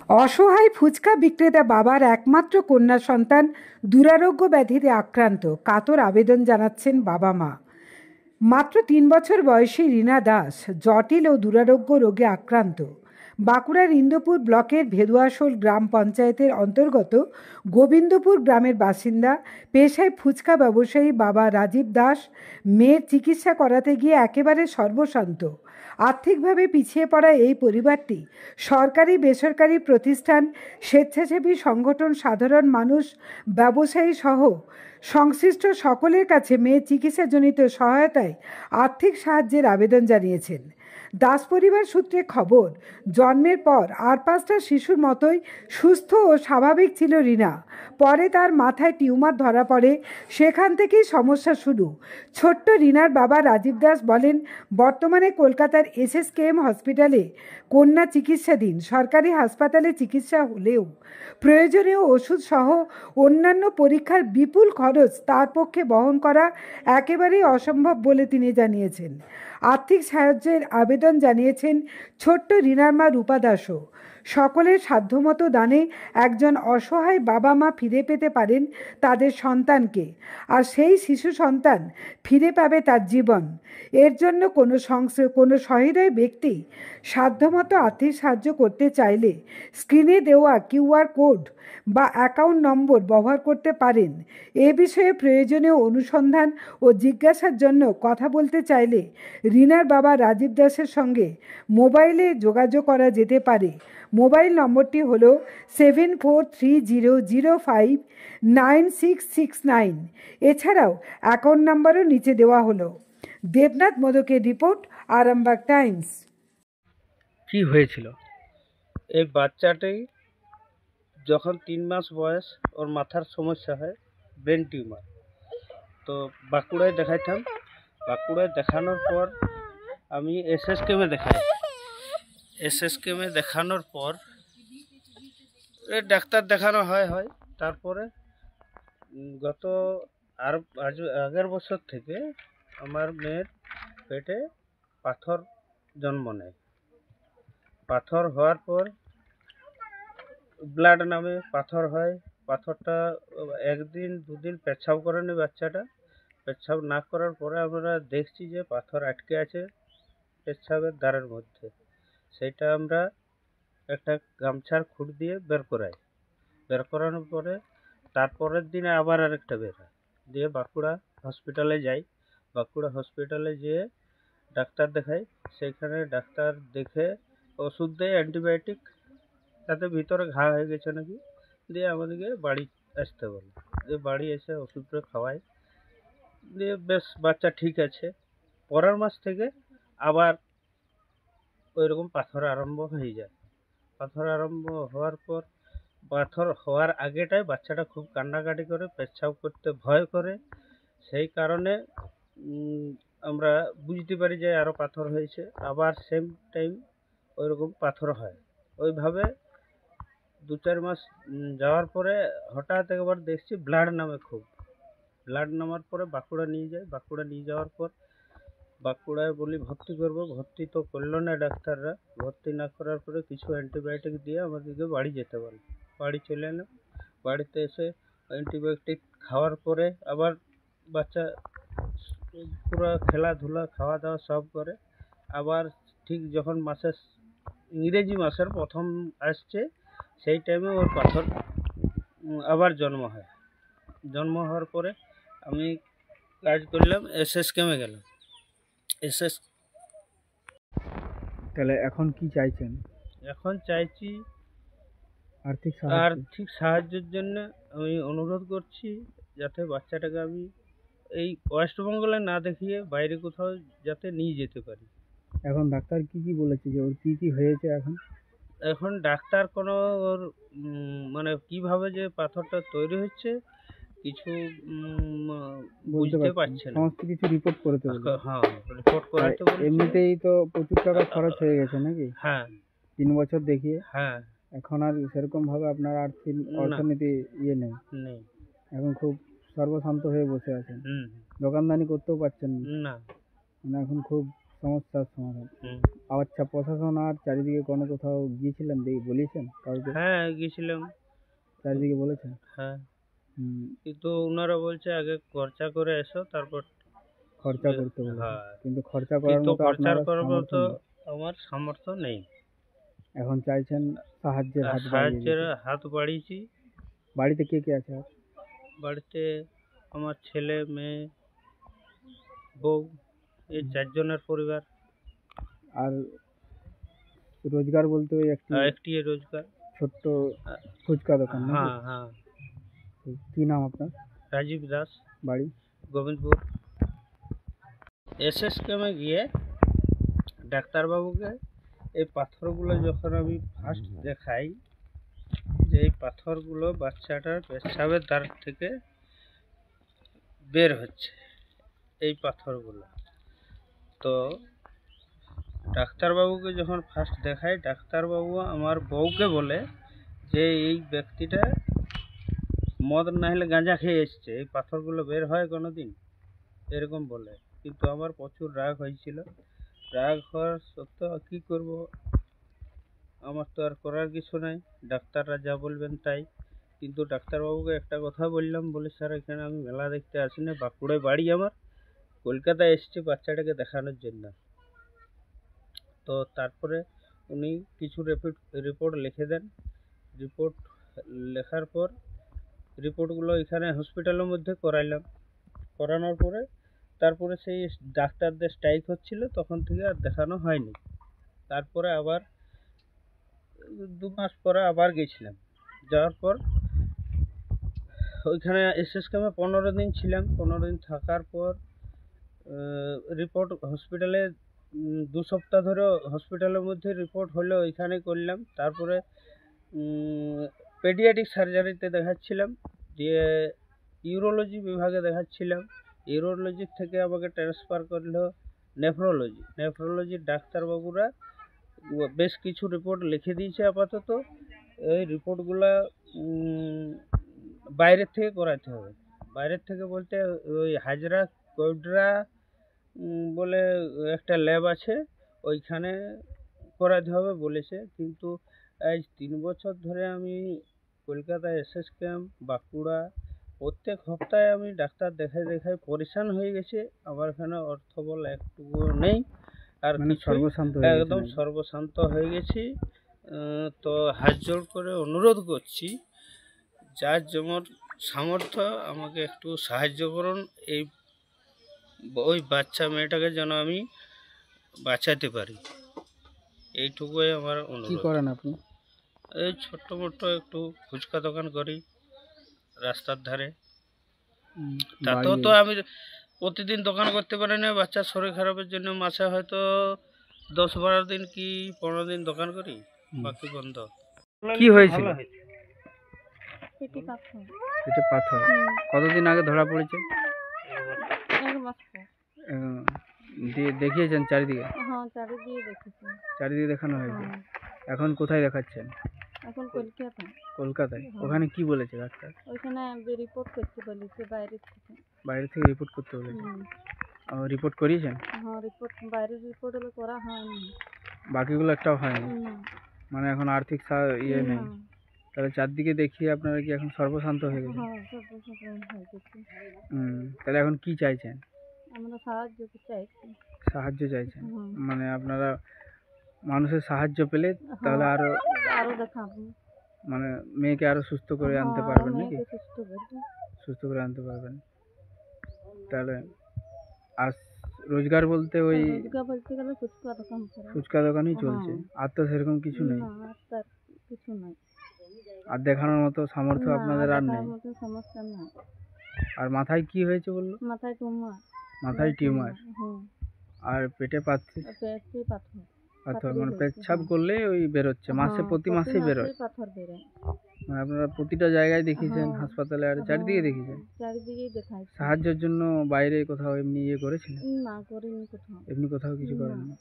অসহায় ফুচকা বিক্রেতা বাবার একমাত্র কন্যা সন্তান দুরারোগ্য ব্যাধিতে আক্রান্ত। কাতর আবেদন জানাচ্ছেন বাবা মা। মাত্র 3 বছর বয়সী রীনা দাস জটিল ও দুরারোগ্য রোগে আক্রান্ত। বাঁকুড়ার ইন্দুপুর ব্লকের ভেদুয়াশোল গ্রাম পঞ্চায়েতের অন্তর্গত গোবিন্দপুর গ্রামের বাসিন্দা, পেশায় ফুচকা ব্যবসায়ী বাবা রাজীব দাস মেয়ের চিকিৎসা করাতে গিয়ে একেবারে সর্বশান্ত। আর্থিকভাবে পিছিয়ে পড়া এই পরিবারটি সরকারি বেসরকারি প্রতিষ্ঠান, স্বেচ্ছাসেবী সংগঠন, সাধারণ মানুষ, ব্যবসায়ী সহ সংশ্লিষ্ট সকলের কাছে মেয়ের চিকিৎসাজনিত সহায়তায় আর্থিক সাহায্যের আবেদন জানিয়েছেন। দাস পরিবার সূত্রে খবর, জন্মের পর আর 5টা শিশুর মতোই সুস্থ ও স্বাভাবিক ছিল রীনা। পরে তার মাথায় টিউমার ধরা পড়ে, সেখান থেকেই সমস্যা শুরু। ছোট্ট রীনার বাবা রাজীব দাস বলেন, বর্তমানে কলকাতার SSKM হসপিটালে কন্যা চিকিৎসাধীন। সরকারি হাসপাতালে চিকিৎসা হলেও প্রয়োজনীয় ওষুধ সহ অন্যান্য পরীক্ষার বিপুল খরচ তার পক্ষে বহন করা একেবারেই অসম্ভব বলে তিনি জানিয়েছেন। আর্থিক সাহায্যের আবেদন জানিয়েছেন ছোট্ট রীনার মা রূপা দাসও। সকলের সাধ্যমতো দানে একজন অসহায় বাবা মা ফিরে পেতে পারেন তাদের সন্তানকে, আর সেই শিশু সন্তান ফিরে পাবে তার জীবন। এর জন্য কোনো সহৃদয় ব্যক্তি সাধ্যমতো আর্থিক সাহায্য করতে চাইলে স্ক্রিনে দেওয়া QR কোড বা অ্যাকাউন্ট নম্বর ব্যবহার করতে পারেন। এ বিষয়ে প্রয়োজনীয় অনুসন্ধান ও জিজ্ঞাসার জন্য কথা বলতে চাইলে রীনার বাবা রাজীব দাসের সঙ্গে মোবাইলে যোগাযোগ করা যেতে পারে। মোবাইল নম্বরটি হল 7430059669। এছাড়াও অ্যাকাউন্ট নাম্বারও নিচে দেওয়া হলো। দেবনাথ মোদকের রিপোর্ট, আরামবাগ টাইমস। কি হয়েছিল? এই বাচ্চাটি যখন 3 মাস বয়স, ওর মাথার সমস্যা হয়, ব্রেন টিউমার। তো বাঁকুড়ায় দেখাইতাম। বাঁকুড়ায় দেখানোর পর আমি SSKM-এ দেখাই। SSKM-এ দেখানোর পর ডাক্তার দেখানো হয়। তারপরে গত আগের বছর থেকে আমার মেয়ের পেটে পাথর জন্ম নেয়। পাথর হওয়ার পর ব্লাড নামে পাথর হয়। পাথরটা 1 দিন 2 দিন পেচ্ছাব করেনি বাচ্চাটা। পেচ্ছাব না করার পরে আমরা দেখছি যে পাথর আটকে আছে পেচ্ছাবের দ্বারের মধ্যে। সেটা আমরা একটা গামছার খুঁট দিয়ে বের করাই। বের করানোর পরে তারপরের দিনে আবার আরেকটা বের হয়। দিয়ে বাঁকুড়া হসপিটালে যাই। বাঁকুড়া হসপিটালে যেয়ে ডাক্তার দেখাই। সেখানে ডাক্তার দেখে ওষুধ দেয়, অ্যান্টিবায়োটিক। তাতে ভিতরে ঘা হয়ে গেছে নাকি। দিয়ে আমাদেরকে বাড়ি আসতে বলে। দিয়ে বাড়ি এসে ওষুধটা খাওয়াই। দিয়ে বেশ বাচ্চা ঠিক আছে। পরের মাস থেকে আবার ওইরকম পাথর আরম্ভ হয়ে যায়। পাথর আরম্ভ হওয়ার পর, পাথর হওয়ার আগেটায় বাচ্চাটা খুব কান্নাকাটি করে, পেচ্ছাব করতে ভয় করে। সেই কারণে আমরা বুঝতে পারি যে আরও পাথর হয়েছে। আবার সেম টাইম ওইরকম পাথর হয়। ওইভাবে 2-4 মাস যাওয়ার পরে হঠাৎ একবার দেখছি ব্লাড নামে খুব। ব্লাড নামার পরে বাঁকুড়া নিয়ে যাই। বাঁকুড়া নিয়ে যাওয়ার পর বাঁকুড়ায় বলি ভর্তি করবো। ভর্তি তো করলো না ডাক্তাররা। ভর্তি না করার পরে কিছু অ্যান্টিবায়োটিক দিয়ে আমাদেরকে বাড়ি যেতে বলে। বাড়ি চলে এলাম। বাড়িতে এসে অ্যান্টিবায়োটিক খাওয়ার পরে আবার বাচ্চা পুরো খেলাধুলা, খাওয়া দাওয়া সব করে। আবার ঠিক যখন ইংরেজি মাসের প্রথম আসছে, সেই টাইমে ওর পাথর আবার জন্ম হয়। জন্ম হওয়ার পরে আমি কাজ করলাম, SSKM-এ গেলাম। তাহলে এখন কি চাইছেন? এখন চাইছি আর্থিক সাহায্যের জন্য। আমি অনুরোধ করছি যাতে বাচ্চাটাকে আমি এই ওয়েস্ট বেঙ্গলে না দেখিয়ে বাইরে কোথাও যাতে নিয়ে যেতে পারি। এখন ডাক্তার কি বলেছে যে ওর কি হয়েছে? এখন ডাক্তার কোনো ওর মানে কিভাবে যে পাথরটা তৈরি হচ্ছে কিছু বুঝতে পারছে না। সমস্ত কিছু রিপোর্ট করতে বলে। হ্যাঁ, রিপোর্ট করাতে বলেছে। এমনিতেই তো প্রচুর টাকা খরচ হয়ে গেছে নাকি? হ্যাঁ, 3 বছর দেখিয়ে। হ্যাঁ। এখন আর সেরকম ভাবে আপনার অর্থনীতি নেই। এখন খুব সর্বশান্ত হয়ে বসে আছেন। দোকানদানি করতেও পারছেন না। মানে এখন খুব সমস্যার সমাধান। হুম। আচ্ছা, প্রশাসন আর চারিদিকে কোনো কোথাও গিয়েছিলেন, বলেছেন কাউকে? হ্যাঁ গেছিলাম। চারিদিকে বলেছেন? হ্যাঁ, হুম, কিন্তু ওনারা বলছে আগে খরচা করে এসো তারপর। খরচা করতে বলেছে, হ্যাঁ, কিন্তু খরচা করার কিন্তু মতো খরচার আপনারা করার সামর্থ্য মতো নেই। আমার সামর্থ্য নেই। এখন চাইছেন সাহায্যের আর হাত বাড়িয়ে সাহায্যের দিতে। হাত বাড়িয়েছি। বাড়িতে কে কে আছে আর? বাড়িতে আমার ছেলে, মেয়ে, বউ, এই 4 জনের পরিবার। আর রোজগার বলতে ওই একটি আর একটি রোজগার। ছোট্ট ফুচকা দোকান নাকি? হ্যাঁ হ্যাঁ। কি নাম আপনার? রাজীব দাস, বাড়ি? গোবিন্দপুর। এসএস ক্যামে গিয়ে ডাক্তারবাবুকে এই পাথরগুলো যখন আমি ফার্স্ট দেখাই যে এই পাথরগুলো বাচ্চাটার পেচ্ছাবের দ্বার থেকে বের হচ্ছে, এই পাথরগুলো, তো ডাক্তারবাবুকে যখন ফার্স্ট দেখাই, ডাক্তারবাবু আমার বউকে বলে যে এই ব্যক্তিটা মদ না হলে গাঁজা খেয়ে এসছে, এই পাথরগুলো বের হয় কোনো দিন, এরকম বলে। কিন্তু আমার প্রচুর রাগ হয়েছিল। রাগ হওয়ার সত্ত্বেও কী করব, আমার তো আর করার কিছু নাই, ডাক্তাররা যা বলবেন তাই। কিন্তু ডাক্তারবাবুকে একটা কথা বললাম, বলে স্যার এখানে আমি মেলা দেখতে আসি না, বাঁকুড়ায় বাড়ি আমার, কলকাতায় এসেছি বাচ্চাটাকে দেখানোর জন্য। তো তারপরে উনি কিছু রিপোর্ট লিখে দেন। রিপোর্ট লেখার পর রিপোর্টগুলো এখানে হসপিটালের মধ্যে করাইলাম। করানোর পরে তারপরে সেই ডাক্তারদের স্ট্রাইক হচ্ছিল, তখন থেকে আর দেখানো হয়নি। তারপরে আবার 2 মাস পরে আবার গেছিলাম। যাওয়ার পর ওইখানে এসএস ক্যাম্পে 15 দিন ছিলাম। 15 দিন থাকার পর রিপোর্ট হসপিটালে 2 সপ্তাহ ধরে হসপিটালের মধ্যে রিপোর্ট হলো, ওইখানে করলাম। তারপরে পেডিয়াট্রিক সার্জারিতে দেখাচ্ছিলাম, দিয়ে ইউরোলজি বিভাগে দেখাচ্ছিলাম। ইউরোলজি থেকে আমাকে ট্রান্সফার করলো নেফ্রোলজির ডাক্তারবাবুরা বেশ কিছু রিপোর্ট লিখে দিয়েছে আপাতত। এই রিপোর্টগুলা বাইরের থেকে করাতে হবে। বাইরের থেকে বলতে ওই হাজরা কোডরা বলে একটা ল্যাব আছে, ওইখানে করাতে হবে বলেছে। কিন্তু আজ 3 বছর ধরে আমি কলকাতায় এসএস ক্যাম্প, বাঁকুড়া, প্রত্যেক সপ্তাহে আমি ডাক্তার দেখাই পরেশান হয়ে গেছে। আমার এখানে অর্থবল একটুকুও নেই, আর মানে কিছুই, সর্বশান্ত হয়ে গেছেন একদম একদম। সর্বশান্ত হয়ে গেছি। তো হাত জোড় করে অনুরোধ করছি, যার যেমন সামর্থ্য আমাকে একটু সাহায্য করুন, এই ওই বাচ্চা মেয়েটাকে যেন আমি বাঁচাতে পারি, এইটুকুই আমার কি অনুরোধ। করেন আপনি? এই ছোট্ট মোট্ট একটু ফুচকা দোকান করি রাস্তার ধারে। তাতেও তো আমি প্রতিদিন দোকান করতে পারি না, বাচ্চার শরীর খারাপের জন্য মাসে হয়তো 10-12 দিন কি 15 দিন দোকান করি, বাকি বন্ধ। কি হয়েছিল? পেটে পাথর। পেটে পাথর কতদিন আগে ধরা পড়েছে? 1 মাস পর। দিয়ে দেখিয়েছেন চারিদিকে? হ্যাঁ, চারিদিকে দেখেছি। চারিদিকে দেখানো হয়েছে। হ্যাঁ, এখন কোথায় দেখাচ্ছেন? এখন কলকাতা। কলকাতায়? হ্যাঁ। ওখানে কি বলেছে ডাক্তার? ওইখানে রিপোর্ট করতে বলেছে বাইরে থেকে। বাইরে থেকে রিপোর্ট করতে বলেছে? রিপোর্ট করিয়েছেন? হ্যাঁ, বাইরের রিপোর্ট হলে করা হয়নি। বাকিগুলো একটাও হয়নি? না। মানে এখন আর্থিক ইয়ে নেই? না। তাহলে চারদিকে দেখিয়ে আপনারা কি এখন সর্বশান্ত হয়ে গেছে? হ্যাঁ, সর্বসাধারণ হয়ে গেছে। তাহলে এখন কি চাইছেন? আমরা সাহায্য চাইছি। সাহায্য চাইছেন? হুম। মানে আপনারা মানুষের সাহায্য পেলে তাহলে আরো আরো দেখাবো। মানে মেয়েকে আরো সুস্থ করে আনতে হ্যাঁ, পারবেন আরো নাকি? মেয়েকে সুস্থ করবো। সুস্থ করে আনতে পারবেন। তাহলে আর রোজগার বলতে ওই রোজগার বলতে গেলে ফুচকা দোকান করে। ফুচকা দোকানই চলছে? হ্যাঁ। আর তো সেরকম কিছু নেই? না, আর তার কিছু নাই। আর দেখানোর মতো সামর্থ্য না, আপনাদের আর নেই? দেখার মতো সমস্যা নাই। আর মাথায় কি হয়েছে বললো? মাথায় টিউমার। মাথায় টিউমার? হুম। আর পেটে পাথর? পেটে পাথর। পাথর পাথরই মানে হয়েছে, পেচ্ছাপ হ্যাঁ। করলে ওই বেরোচ্ছে মাসে? হ্যাঁ, প্রতি মাসেই বেরোয়? পাথর বেরোয়। মানে আপনারা প্রতিটা জায়গায় দেখিয়েছেন, হ্যাঁ। হাসপাতালে আর চারিদিকে দেখিয়েছেন? চারিদিকেই দেখাইছি। সাহায্যের জন্য বাইরে কোথাও এমনি ইয়ে করেছিলেন? না, করিনি কোথাও। এমনি কোথাও কিছু না। করেননি?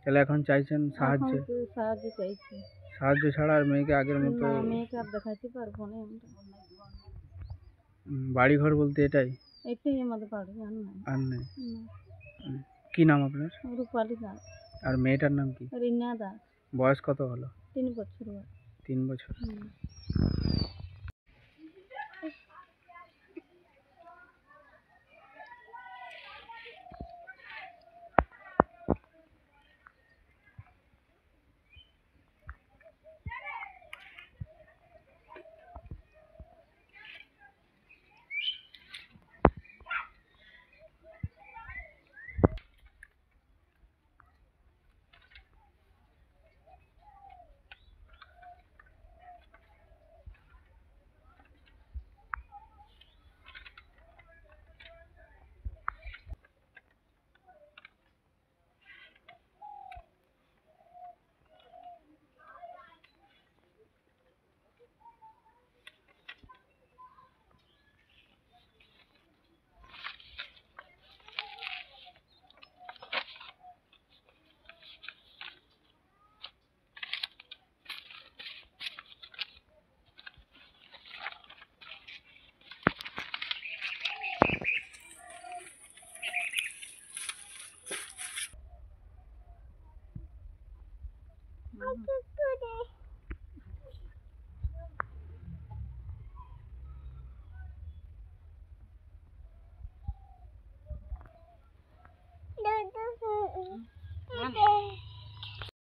তাহলে এখন চাইছেন সাহায্য? এখন তো সাহায্য চাইছি। সাহায্য ছাড়া আর মেয়েকে আগের মতো? না, মেয়েকে আর দেখাইতে পারবো না আমরা। বাড়ি ঘর বলতে এটাই? এটাই আমাদের বাড়ি, আর নাই। আর নেই? না। কি কি নাম আপনার? রূপালী দাস, আর মেয়েটার নাম কি? রিনা দাস, বয়স কত হলো? 3 বছর বয়স। 3 বছর। হুম।